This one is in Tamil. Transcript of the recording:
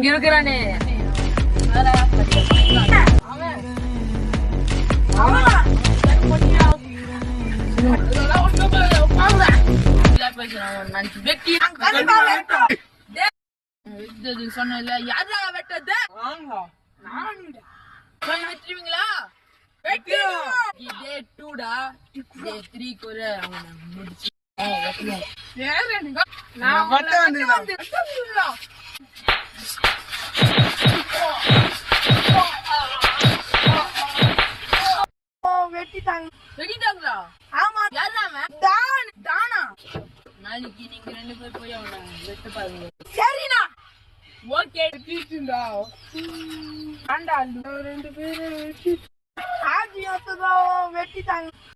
இங்க இருக்கிறானே சொன்ன யாரா வெட்டது வெட்டுவீங்களா டே 2டா டே 3 கூட அவன முடிச்சு வெட்டிட்டாங்களா? ஆமா. தானா நாளைக்கு நீங்க 2 பேர் போய் அவனை வெட்ட பாருங்க. சரிண்ணா. ஓகே. வெட்டிட்டுடா. ஆண்டா 2 பேர் வெட்டிட்டாங்க.